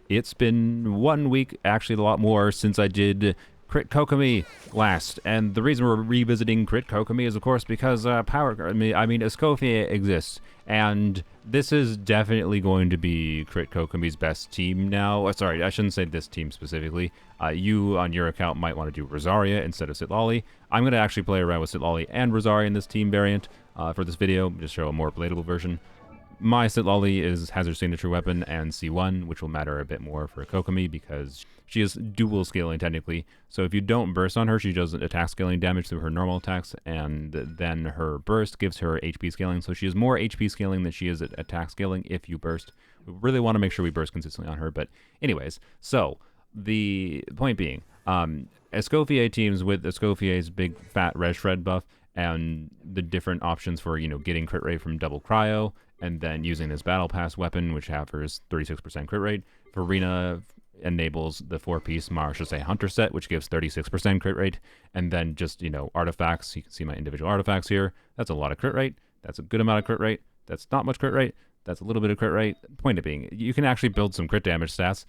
It's been 1 week, actually a lot more, since I did Crit Kokomi last. And the reason we're revisiting Crit Kokomi is, of course, because Escoffier exists. And this is definitely going to be Crit Kokomi's best team now. Sorry, I shouldn't say this team specifically. You, on your account, might want to do Rosaria instead of Sitlali. I'm going to actually play around with Sitlali and Rosaria in this team variant for this video, just show a more relatable version. My Sitlali has her signature weapon and C1, which will matter a bit more for Kokomi because she is dual scaling technically. So if you don't burst on her, she does attack scaling damage through her normal attacks, and then her burst gives her HP scaling. So she is more HP scaling than she is at attack scaling if you burst. We really want to make sure we burst consistently on her. But anyways, so the point being, Escoffier teams with Escoffier's big fat red shred buff and the different options for, getting crit rate from double cryo, and then using this battle pass weapon, which offers 36% crit rate. Farina enables the 4-piece Hunter set, which gives 36% crit rate. And then just, artifacts. You can see my individual artifacts here. That's a lot of crit rate. That's a good amount of crit rate. That's not much crit rate. That's a little bit of crit rate. Point of being, you can actually build some crit damage stats.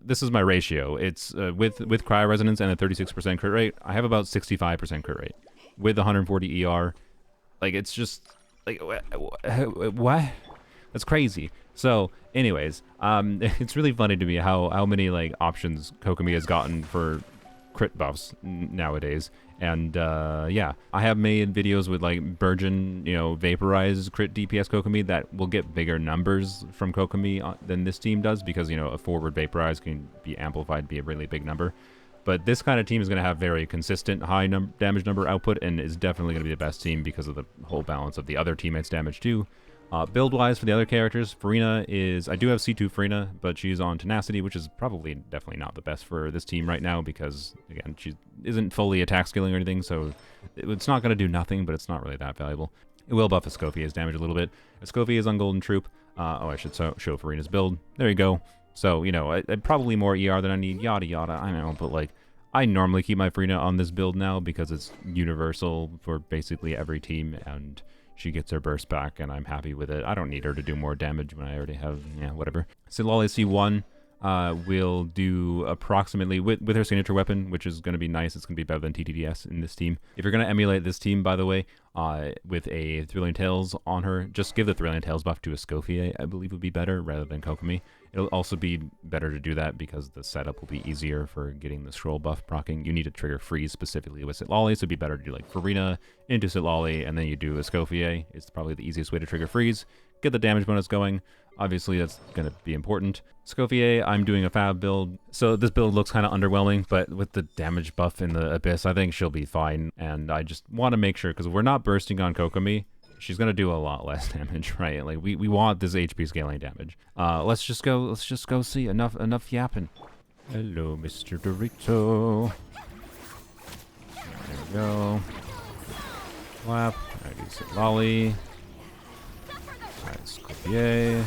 This is my ratio. It's with Cryo Resonance and a 36% crit rate, I have about 65% crit rate. With 140 ER, it's just... what? That's crazy. So, anyways, it's really funny to me how many options Kokomi has gotten for crit buffs nowadays. And yeah, I have made videos with Burgeon, vaporized crit DPS Kokomi that will get bigger numbers from Kokomi than this team does because a forward vaporize can be amplified, be a really big number. But this kind of team is going to have very consistent high damage number output and is definitely going to be the best team because of the whole balance of the other teammates' damage too. Build-wise for the other characters, Farina is... I do have C2 Farina, but she's on Tenacity, which is definitely not the best for this team right now because, again, she isn't fully attack scaling or anything, so it's not going to do nothing, but it's not really that valuable. It will buff Escoffier's damage a little bit. Escoffier is on Golden Troop. I should show Farina's build. There you go. So, probably more ER than I need, yada yada, I know, but I normally keep my Farina on this build now because it's universal for basically every team, and she gets her burst back, and I'm happy with it. I don't need her to do more damage when I already have, whatever. Sitlali C1 will do approximately, with her signature weapon, which is going to be nice. It's going to be better than TTDS in this team. If you're going to emulate this team, by the way, with a Thrilling Tales on her, just give the Thrilling Tales buff to Escoffier, I believe would be better, rather than Kokomi. It'll also be better to do that because the setup will be easier for getting the scroll buff proccing. You need to trigger freeze specifically with Sitlali, so it'd be better to do Farina into Sitlali, and then you do Escoffier. It's probably the easiest way to trigger freeze. Get the damage bonus going. Obviously, that's going to be important. Escoffier, I'm doing a fab build. So this build looks kind of underwhelming, but with the damage buff in the Abyss, I think she'll be fine. And I just want to make sure, because we're not bursting on Kokomi, she's going to do a lot less damage, right? We want this HP scaling damage. Let's just go see. Enough yapping. Hello, Mr. Dorito. There we go. Clap. Alright, Sitlali. Alright, Escoffier.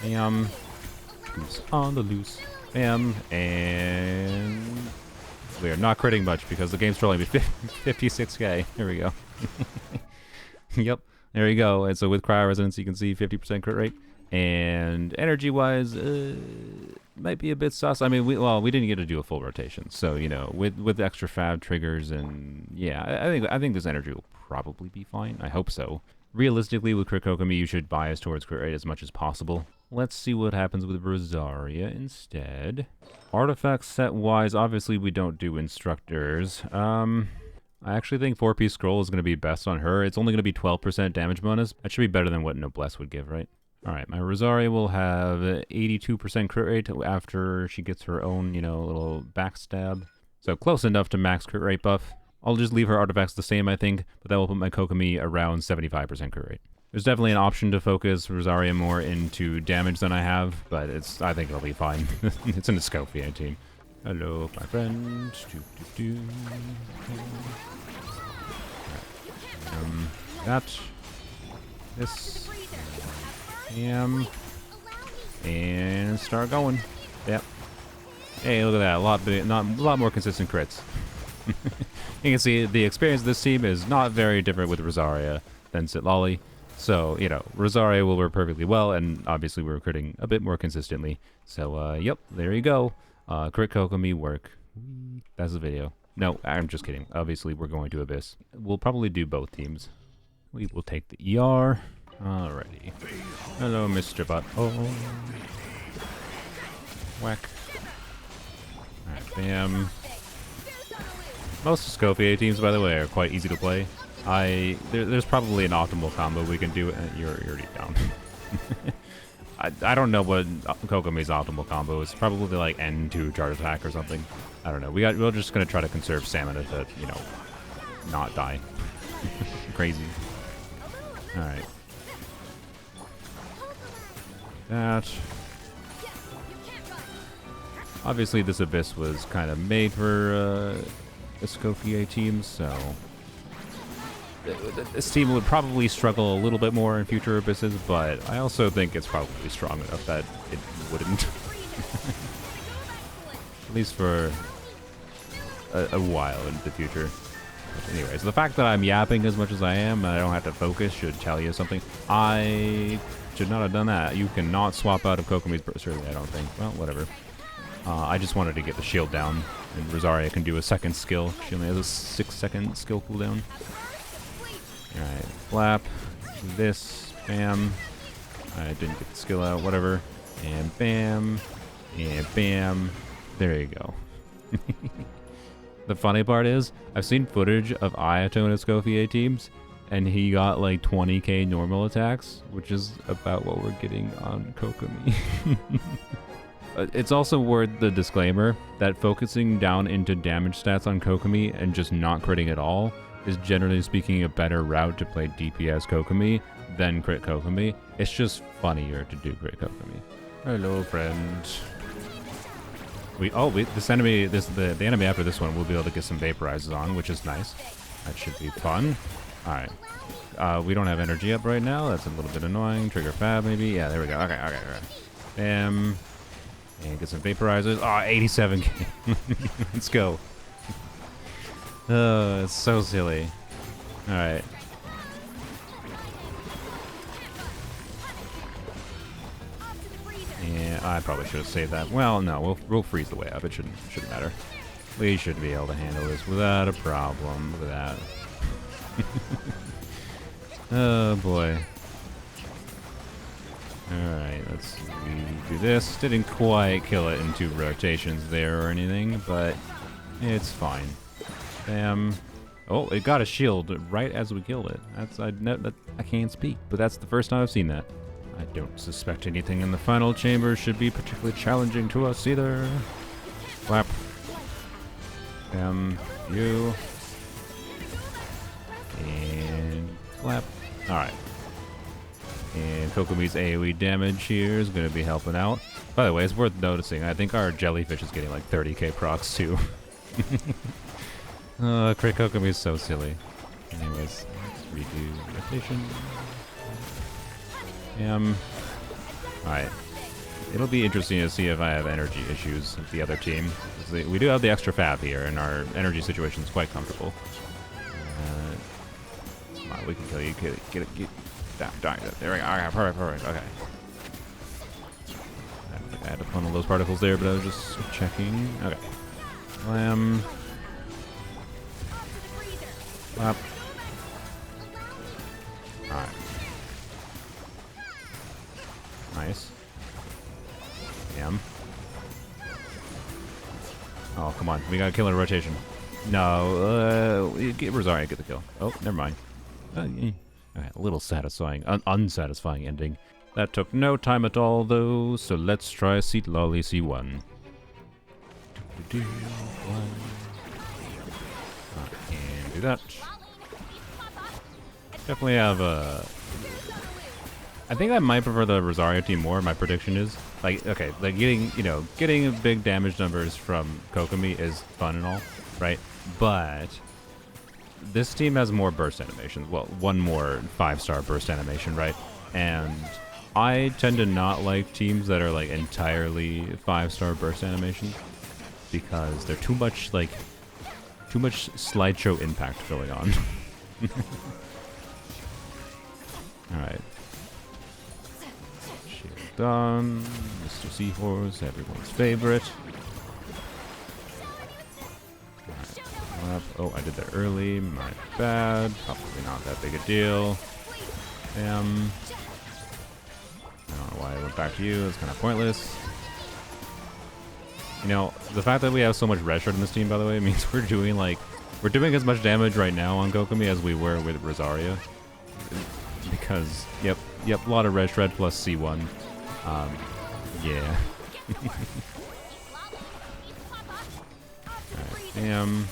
Bam. Goose on the loose. Bam. And we are not critting much because the game's trolling me. 56k. Here we go. Yep, there you go. And so with Cryo Resonance, you can see 50% crit rate. And energy-wise, might be a bit sus. I mean, we didn't get to do a full rotation. So, with extra fab triggers and, yeah, I think this energy will probably be fine. I hope so. Realistically, with Crit Kokomi, you should bias towards crit rate as much as possible. Let's see what happens with Rosaria instead. Artifact set-wise, obviously we don't do instructors. I actually think 4-piece scroll is going to be best on her. It's only going to be 12% damage bonus. That should be better than what Noblesse would give, right? Alright, my Rosaria will have 82% crit rate after she gets her own, little backstab. So close enough to max crit rate buff. I'll just leave her artifacts the same, I think, but that will put my Kokomi around 75% crit rate. There's definitely an option to focus Rosaria more into damage than I have, but I think it'll be fine. It's an Escoffier team. Hello, my friend. That. This. And start going. Yep. Hey, look at that. A lot more consistent crits. You can see the experience of this team is not very different with Rosaria than Sitlali. So, you know, Rosaria will work perfectly well, and obviously we're critting a bit more consistently. So, yep, there you go. Crit Kokomi work. That's the video. No, I'm just kidding. Obviously, we're going to Abyss. We'll probably do both teams. We will take the ER. Alrighty. Hello, Mr. Butt. Oh. Whack. Alright, bam. Most Escoffier teams, by the way, are quite easy to play. There's probably an optimal combo we can do. You're already down. I don't know what Kokomi's optimal combo is. Probably like N2 charge attack or something. I don't know. We're just gonna try to conserve stamina to, you know, not die. Crazy. All right. That. Obviously, this Abyss was kind of made for Escoffier teams, so this team would probably struggle a little bit more in future Abysses, but I also think it's probably strong enough that it wouldn't. At least for a while in the future. But anyways, the fact that I'm yapping as much as I am and I don't have to focus should tell you something. I should not have done that. You cannot swap out of Kokomi's burst early, I don't think. Well, whatever. I just wanted to get the shield down, and Rosaria can do a second skill. She only has a 6-second skill cooldown. Alright, flap, this, bam. I didn't get the skill out, whatever. And bam, and bam. There you go. The funny part is, I've seen footage of Ayatone Escoffier teams, and he got like 20k normal attacks, which is about what we're getting on Kokomi. It's also worth the disclaimer that focusing down into damage stats on Kokomi and just not critting at all is generally speaking a better route to play DPS Kokomi than Crit Kokomi. It's just funnier to do Crit Kokomi. Hello, friend. The enemy after this one, we'll be able to get some vaporizers on, which is nice. That should be fun. All right. We don't have energy up right now. That's a little bit annoying. Trigger fab, maybe. Yeah, there we go. Okay. Bam. And get some vaporizers. Oh, 87k. Let's go. Oh, it's so silly. All right. Yeah, I probably should have saved that. Well, no, we'll freeze the way up. It shouldn't matter. We should be able to handle this without a problem. Look at that. Oh boy. Alright, let's do this. Didn't quite kill it in 2 rotations there or anything, but it's fine. Bam. Oh, it got a shield right as we killed it. I can't speak, but that's the first time I've seen that. I don't suspect anything in the final chamber should be particularly challenging to us either. Flap. You. And flap. Alright. And Kokomi's AoE damage here is going to be helping out. By the way, it's worth noticing, I think our jellyfish is getting like 30k procs too. Crit Kokomi is so silly. Anyways, let's redo rotation. Alright. It'll be interesting to see if I have energy issues with the other team. We do have the extra fab here, and our energy situation is quite comfortable. Come on, we can kill you. Get die. There we go. Okay, perfect. Okay. I had to funnel those particles there, but I was just checking. Okay. Slam. Up. Alright. Nice. Damn. Oh, come on. We gotta kill in a rotation. No, get Rosaria, get the kill. Oh, never mind. Okay, a little satisfying, unsatisfying ending. That took no time at all, though, so let's try Seat Lolly C1. And do that. Definitely have a... I think I might prefer the Rosaria team more, my prediction is. Like, okay, like getting big damage numbers from Kokomi is fun and all, right? But this team has more burst animations. Well, one more 5-star burst animation, right? And I tend to not like teams that are like entirely 5-star burst animations because they're too much slideshow impact going on. Alright. Shield done. Mr. Seahorse, everyone's favorite. Alright. Oh, I did that early. My bad. Probably not that big a deal. Bam. I don't know why I went back to you. It's kind of pointless. You know, the fact that we have so much red shard in this team, by the way, means we're doing as much damage right now on Kokomi as we were with Rosaria. Because, yep, a lot of red shred plus C1. Yeah. Alright, bam.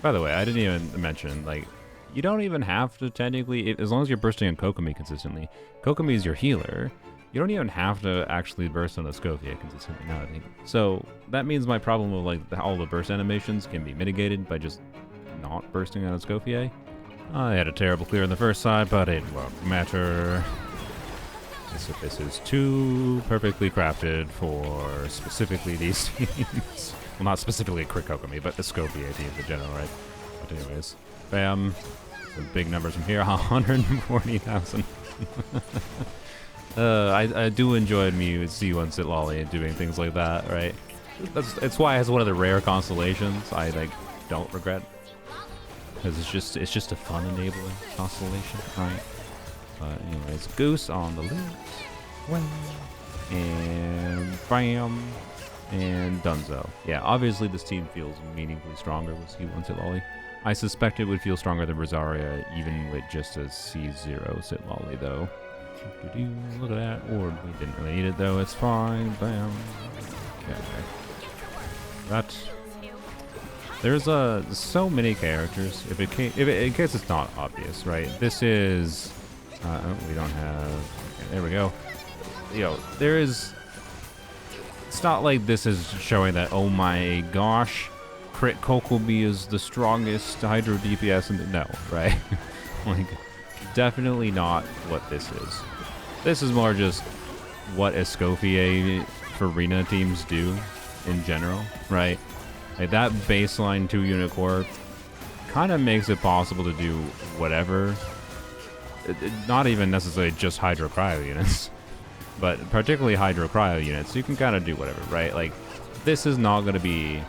By the way, I didn't even mention, like, you don't even have to technically, as long as you're bursting on Kokomi consistently. Kokomi is your healer. You don't even have to actually burst on Escoffier consistently now, I think. So that means my problem with like all the burst animations can be mitigated by just not bursting on Escoffier. I had a terrible clear on the first side, but it won't matter. This is too perfectly crafted for specifically these teams. Well, not specifically Crit Kokomi, but Escoffier teams in general, right? But anyways, bam. Some big numbers from here. 140,000. I do enjoy me with C1 Sit Lolly and doing things like that, right? It's why it has one of the rare constellations I like don't regret, because it's just a fun enabling constellation, right? But anyways, Goose on the loose, and bam, and Dunzo. Yeah, obviously this team feels meaningfully stronger with C1 Sit Lolly. I suspect it would feel stronger than Rosaria even with just a C0 Sit Lolly though. Look at that orb. We didn't really need it though. It's fine. Bam. Okay. That. There's so many characters. In case it's not obvious, right? This is. Oh, we don't have. Okay, there we go. There is. It's not like this is showing that. Oh my gosh, Crit Kokomi is the strongest Hydro DPS in the no, right? Like. Definitely not what this is. This is more just what Escoffier for arena teams do in general, right? Like that baseline 2-unit core kind of makes it possible to do whatever. Not even necessarily just Hydro Cryo units, but particularly Hydro Cryo units. You can kind of do whatever, right? Like this is not going to be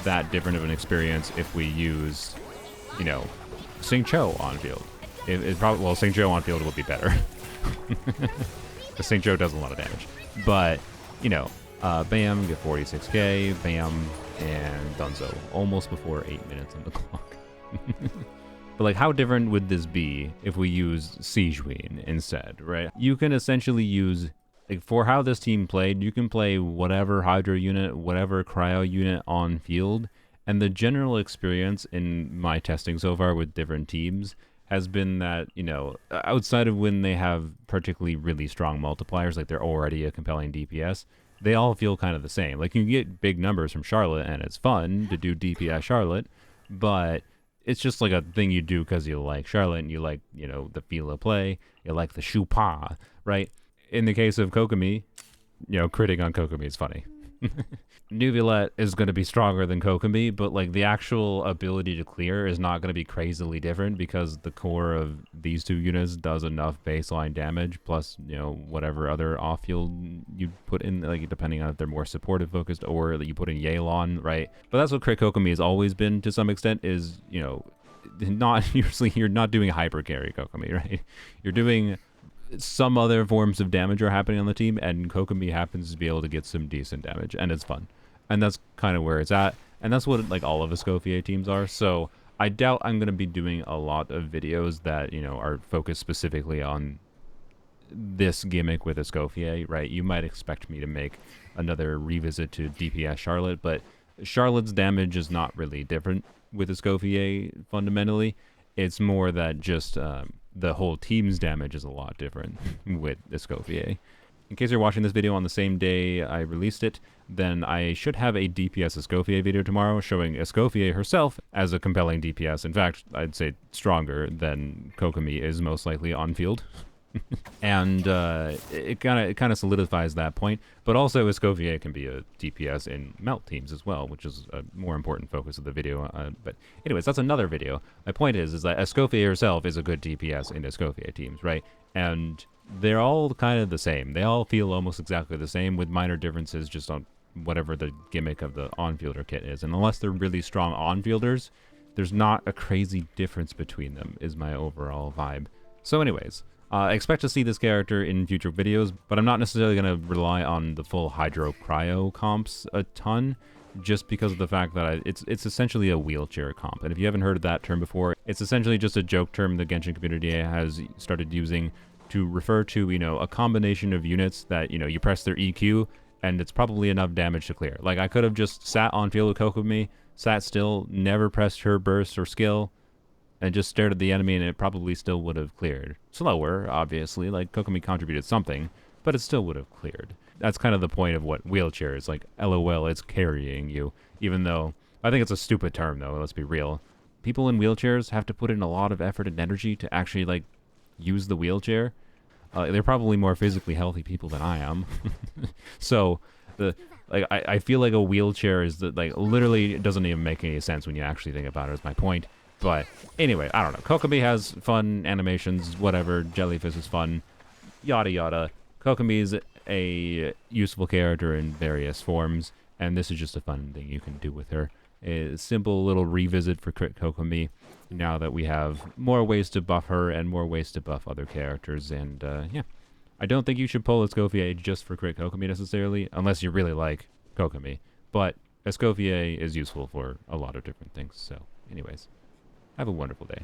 that different of an experience if we used, Sing Cho on field. It probably, well, St. Joe on field will be better. Because St. Joe does a lot of damage. But, bam, get 46k, bam, and Dunzo. Almost before 8 minutes on the clock. But, like, how different would this be if we used Siegewein instead, right? You can essentially use, like, for how this team played, you can play whatever Hydro unit, whatever Cryo unit on field. And the general experience in my testing so far with different teams has been that, outside of when they have particularly really strong multipliers, like they're already a compelling DPS, they all feel kind of the same. Like you can get big numbers from Charlotte and it's fun to do DPS Charlotte, but it's just like a thing you do because you like Charlotte and you like, the feel of play, you like the shupa, right? In the case of Kokomi, critting on Kokomi is funny. Nuvolette is going to be stronger than Kokomi, but like the actual ability to clear is not going to be crazily different because the core of these two units does enough baseline damage plus, whatever other off-field you put in, like depending on if they're more supportive focused or that you put in Yelan, right? But that's what Crit Kokomi has always been to some extent is, not usually you're not doing hyper carry Kokomi, right? You're doing some other forms of damage are happening on the team, and Kokomi happens to be able to get some decent damage, and it's fun. And that's kind of where it's at, and that's what like all of Escoffier teams are. So I doubt I'm going to be doing a lot of videos that, are focused specifically on this gimmick with Escoffier, right? You might expect me to make another revisit to DPS Charlotte, but Charlotte's damage is not really different with Escoffier fundamentally. It's more that just the whole team's damage is a lot different with Escoffier. In case you're watching this video on the same day I released it, then I should have a DPS Escoffier video tomorrow showing Escoffier herself as a compelling DPS. In fact, I'd say stronger than Kokomi is most likely on field. And it kind of solidifies that point. But also, Escoffier can be a DPS in melt teams as well, which is a more important focus of the video. But anyways, that's another video. My point is that Escoffier herself is a good DPS in Escoffier teams, right? And they're all kind of the same. They all feel almost exactly the same, with minor differences just on whatever the gimmick of the on-fielder kit is. And unless they're really strong on-fielders, there's not a crazy difference between them, is my overall vibe. So anyways, I expect to see this character in future videos, but I'm not necessarily going to rely on the full Hydro Cryo comps a ton, just because of the fact that it's essentially a wheelchair comp. And if you haven't heard of that term before, it's essentially just a joke term the Genshin community has started using to refer to, you know, a combination of units that, you know, you press their EQ, and it's probably enough damage to clear. Like, I could have just sat on field with Kokomi, sat still, never pressed her burst or skill, and just stared at the enemy, and it probably still would have cleared. Slower, obviously, like Kokomi contributed something, but it still would have cleared. That's kind of the point of what wheelchair is, like, LOL, it's carrying you, even though, I think it's a stupid term though, let's be real. People in wheelchairs have to put in a lot of effort and energy to actually, like, use the wheelchair. They're probably more physically healthy people than I am. So, I feel like a wheelchair is, literally it doesn't even make any sense when you actually think about it, is my point. But anyway, I don't know. Kokomi has fun animations, whatever. Jellyfish is fun, yada yada. Kokomi's a useful character in various forms, and this is just a fun thing you can do with her. A simple little revisit for Crit Kokomi, now that we have more ways to buff her and more ways to buff other characters. And yeah, I don't think you should pull Escoffier just for Crit Kokomi necessarily, unless you really like Kokomi. But Escoffier is useful for a lot of different things. So anyways, have a wonderful day.